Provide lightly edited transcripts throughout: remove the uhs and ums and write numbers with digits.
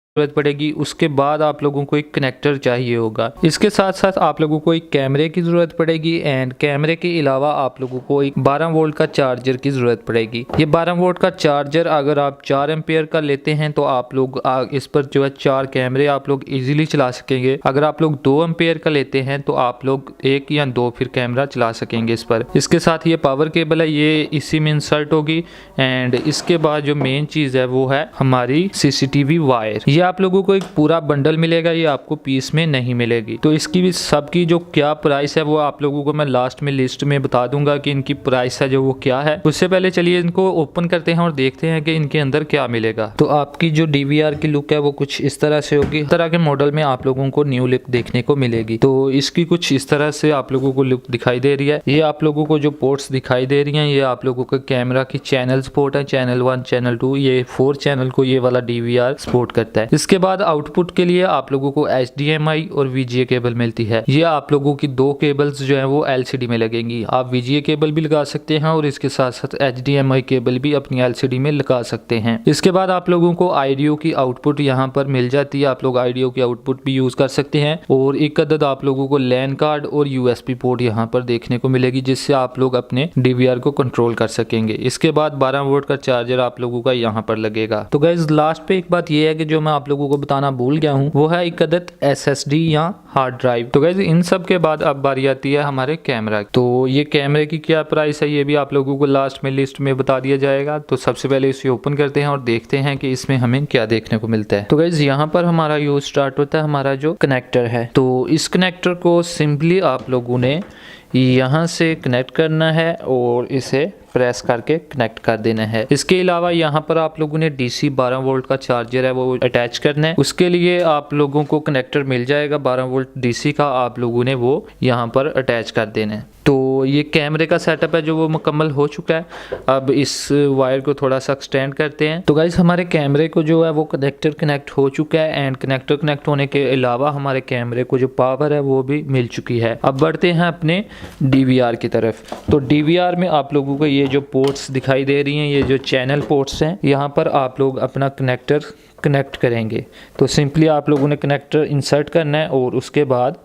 जरूरत पड़ेगी। उसके बाद आप लोगों को एक कनेक्टर चाहिए होगा। इसके साथ साथ आप लोगों को एक कैमरे की ज़रूरत पड़ेगी एंड कैमरे के अलावा आप लोगों को एक 12 वोल्ट का चार्जर की ज़रूरत पड़ेगी। ये 12 वोल्ट का चार्जर अगर आप 4 एम्पियर का लेते हैं तो आप लोग इस पर जो है 4 कैमरे आप लोग इजीली चला सकेंगे। अगर आप लोग 2 एम्पियर का लेते हैं तो आप लोग 1 या 2 फिर कैमरा चला सकेंगे इस पर। इसके साथ ये पावर केबल है, ये इसी में इंसर्ट होगी एंड इसके बाद जो मेन चीज़ है वो है हमारी सीसीटीवी वायर। ये आप लोगों को एक पूरा बंडल मिलेगा, ये आपको पीस में नहीं मिलेगी। तो इसकी भी सबकी जो क्या प्राइस है वो आप लोगों को मैं लास्ट में लिस्ट में बता दूंगा कि इनकी प्राइस है जो वो क्या है। उससे पहले चलिए इनको ओपन करते हैं और देखते हैं कि इनके अंदर क्या मिलेगा। तो आपकी जो डीवीआर की लुक है वो कुछ इस तरह से होगी। इस तरह के मॉडल में आप लोगों को न्यू लुक देखने को मिलेगी। तो इसकी कुछ इस तरह से आप लोगों को लुक दिखाई दे रही है। ये आप लोगों को जो पोर्ट्स दिखाई दे रही हैं ये आप लोगों का कैमरा की चैनल सपोर्ट है, चैनल 1 चैनल 2, ये 4 चैनल को ये वाला डीवीआर सपोर्ट करता है। इसके बाद आउटपुट के लिए आप लोगों को HDMI और VGA केबल मिलती है। ये आप लोगों की 2 केबल्स जो है वो LCD में लगेंगी। आप VGA केबल भी लगा सकते हैं और इसके साथ साथ HDMI केबल भी अपनी LCD में लगा सकते हैं। इसके बाद आप लोगों को आईडियो की आउटपुट यहाँ पर मिल जाती है। आप लोग आईडियो की आउटपुट भी यूज कर सकते हैं और एक अदद आप लोगों को LAN कार्ड और USB पोर्ट यहाँ पर देखने को मिलेगी जिससे आप लोग अपने DVR को कंट्रोल कर सकेंगे। इसके बाद 12 वोल्ट का चार्जर आप लोगों का यहाँ पर लगेगा। तो गाइस लास्ट पे एक बात ये है कि जो मैं आप लोगों को बताना भूल गया हूँ वो है एक अदद SSD या हार्ड ड्राइव। तो गाइस इन सब के बाद अब बारी आती है हमारे कैमरा। तो ये कैमरे की क्या प्राइस है ये भी आप लोगों को लास्ट में लिस्ट में बता दिया जाएगा। तो सबसे पहले इसे ओपन करते हैं और देखते हैं कि इसमें हमें क्या देखने को मिलता है। तो गाइस यहाँ पर हमारा यूज स्टार्ट होता है हमारा जो कनेक्टर है। तो इस कनेक्टर को सिंपली आप लोगों ने यहाँ से कनेक्ट करना है और इसे प्रेस करके कनेक्ट कर देना है। इसके अलावा यहाँ पर आप लोगों ने DC 12 वोल्ट का चार्जर है वो अटैच करना है। उसके लिए आप लोगों को कनेक्टर मिल जाएगा 12 वोल्ट DC का, आप लोगों ने वो यहाँ पर अटैच कर देना है। तो ये कैमरे का सेटअप है जो वो मुकम्मल हो चुका है। अब इस वायर को थोड़ा सा एक्सटेंड करते हैं। तो गाइस हमारे कैमरे को जो है वो कनेक्टर कनेक्ट हो चुका है एंड कनेक्टर कनेक्ट होने के अलावा हमारे कैमरे को जो पावर है वो भी मिल चुकी है। अब बढ़ते हैं अपने DVR की तरफ। तो DVR में आप लोगों को ये जो पोर्ट्स दिखाई दे रही हैं ये जो चैनल पोर्ट्स हैं यहाँ पर आप लोग अपना कनेक्टर कनेक्ट करेंगे। तो सिंपली आप लोगों ने कनेक्टर इंसर्ट करना है और उसके बाद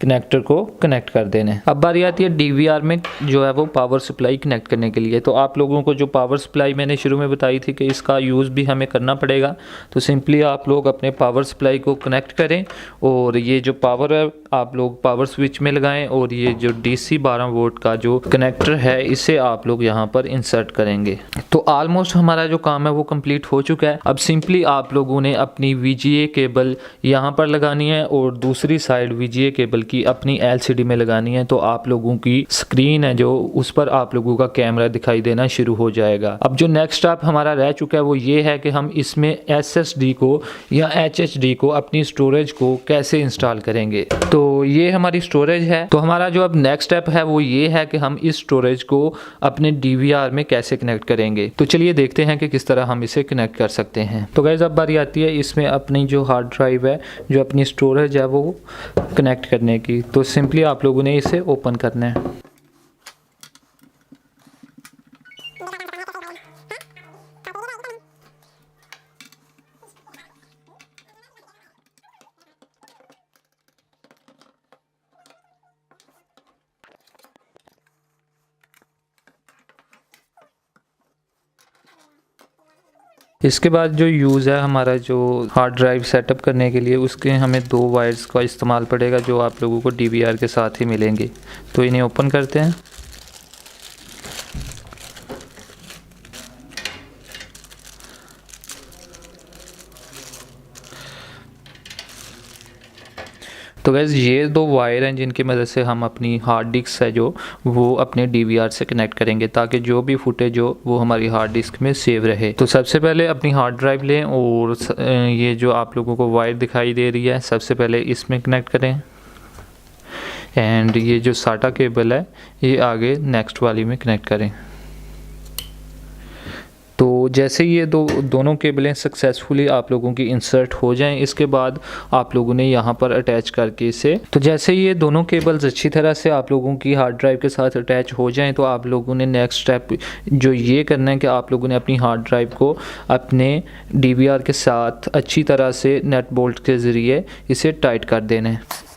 कनेक्टर को कनेक्ट कर देना है। अब बारी आती है DVR में जो है वो पावर सप्लाई कनेक्ट करने के लिए। तो आप लोगों को जो पावर सप्लाई मैंने शुरू में बताई थी कि इसका यूज़ भी हमें करना पड़ेगा। तो सिंपली आप लोग अपने पावर सप्लाई को कनेक्ट करें और ये जो पावर है आप लोग पावर स्विच में लगाएं और ये जो DC 12 वोल्ट का जो कनेक्टर है इसे आप लोग यहाँ पर इंसर्ट करेंगे। तो ऑलमोस्ट हमारा जो काम है वो कंप्लीट हो चुका है। अब सिंपली आप लोगों ने अपनी VGA केबल यहाँ पर लगानी है और दूसरी साइड VGA केबल की अपनी LCD में लगानी है। तो आप लोगों की स्क्रीन है जो उस पर आप लोगों का कैमरा दिखाई देना शुरू हो जाएगा। अब जो नेक्स्ट स्टेप हमारा रह चुका है वो ये है कि हम इसमें SSD को या HHD को अपनी स्टोरेज को कैसे इंस्टॉल करेंगे। तो ये हमारी स्टोरेज है। तो हमारा जो अब नेक्स्ट स्टेप है वो ये है कि हम इस स्टोरेज को अपने DVR में कैसे कनेक्ट करेंगे। तो चलिए देखते हैं कि किस तरह हम इसे कनेक्ट कर सकते हैं। तो गाइस अब बारी आती है इसमें अपनी जो हार्ड ड्राइव है जो अपनी स्टोरेज है वो कनेक्ट करने की। तो सिंपली आप लोगों ने इसे ओपन करना है। इसके बाद जो यूज़ है हमारा जो हार्ड ड्राइव सेटअप करने के लिए उसके हमें 2 वायर्स का इस्तेमाल पड़ेगा जो आप लोगों को DVR के साथ ही मिलेंगे। तो इन्हें ओपन करते हैं। तो गैस ये 2 वायर हैं जिनकी मदद से हम अपनी हार्ड डिस्क है जो वो अपने DVR से कनेक्ट करेंगे ताकि जो भी फुटेज हो वो हमारी हार्ड डिस्क में सेव रहे। तो सबसे पहले अपनी हार्ड ड्राइव लें और ये जो आप लोगों को वायर दिखाई दे रही है सबसे पहले इसमें कनेक्ट करें एंड ये जो SATA केबल है ये आगे नेक्स्ट वाली में कनेक्ट करें। तो जैसे ये दोनों केबलें सक्सेसफुली आप लोगों की इंसर्ट हो जाएं, इसके बाद आप लोगों ने यहाँ पर अटैच करके इसे, तो जैसे ये दोनों केबल्स अच्छी तरह से आप लोगों की हार्ड ड्राइव के साथ अटैच हो जाएं, तो आप लोगों ने नेक्स्ट स्टेप जो ये करना है कि आप लोगों ने अपनी हार्ड ड्राइव को अपने DVR के साथ अच्छी तरह से नट बोल्ट के ज़रिए इसे टाइट कर देना है।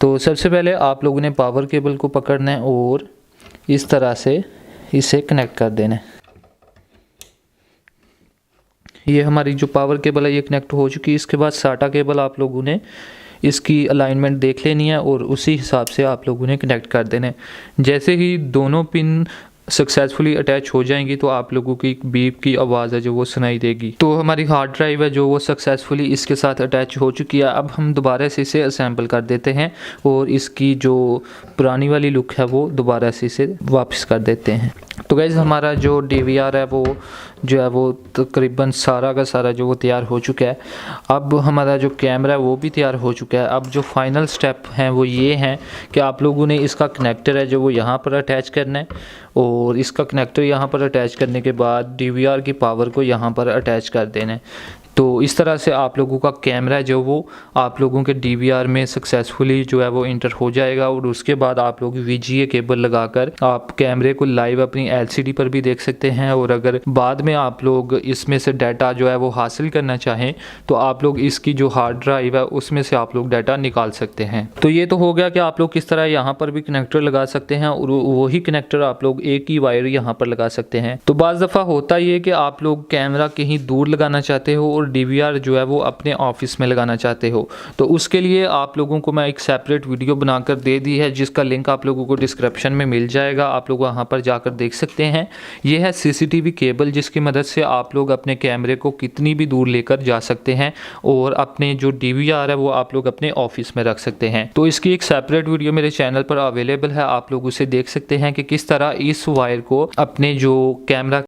तो सबसे पहले आप लोगों ने पावर केबल को पकड़ना है और इस तरह से इसे कनेक्ट कर देना है। ये हमारी जो पावर केबल है ये कनेक्ट हो चुकी है। इसके बाद साटा केबल आप लोगों ने इसकी अलाइनमेंट देख लेनी है और उसी हिसाब से आप लोगों ने कनेक्ट कर देना है। जैसे ही दोनों पिन सक्सेसफुली अटैच हो जाएंगी तो आप लोगों की एक बीप की आवाज़ है जो वो सुनाई देगी। तो हमारी हार्ड ड्राइव है जो वो सक्सेसफुली इसके साथ अटैच हो चुकी है। अब हम दोबारा से इसे असेंबल कर देते हैं और इसकी जो पुरानी वाली लुक है वो दोबारा से इसे वापस कर देते हैं। तो गाइस हमारा जो DVR है वो जो है वो तकरीबन सारा का सारा जो वो तैयार हो चुका है। अब हमारा जो कैमरा है वो भी तैयार हो चुका है। अब जो फाइनल स्टेप हैं वो ये हैं कि आप लोगों ने इसका कनेक्टर है जो वो यहाँ पर अटैच करना है और इसका कनेक्टर यहाँ पर अटैच करने के बाद DVR की पावर को यहाँ पर अटैच कर देना है। तो इस तरह से आप लोगों का कैमरा जो वो आप लोगों के DVR में सक्सेसफुली जो है वो इंटर हो जाएगा और उसके बाद आप लोग VGA केबल लगाकर आप कैमरे को लाइव अपनी LCD पर भी देख सकते हैं। और अगर बाद में आप लोग इसमें से डाटा जो है वो हासिल करना चाहें तो आप लोग इसकी जो हार्ड ड्राइव है उसमें से आप लोग डाटा निकाल सकते हैं। तो ये तो हो गया कि आप लोग किस तरह यहाँ पर भी कनेक्टर लगा सकते हैं और वही कनेक्टर आप लोग एक ही वायर यहाँ पर लगा सकते हैं। तो बाज़ दफ़ा होता ये कि आप लोग कैमरा कहीं दूर लगाना चाहते हो और DVR जो है वो अपने ऑफिस में लगाना चाहते हो, तो उसके लिए आप लोगों को मैं एक सेपरेट वीडियो बनाकर दे दी है जिसका लिंक आप लोगों को डिस्क्रिप्शन में मिल जाएगा। आप लोग वहां पर जाकर देख सकते हैं। ये है CCTV केबल जिसकी मदद से आप लोग अपने कैमरे को कितनी भी दूर लेकर जा सकते हैं और अपने जो DVR है वो आप लोग अपने ऑफिस में रख सकते हैं। तो इसकी एक सेपरेट वीडियो मेरे चैनल पर अवेलेबल है, आप लोग उसे देख सकते हैं कि किस तरह इस वायर को अपने जो कैमरा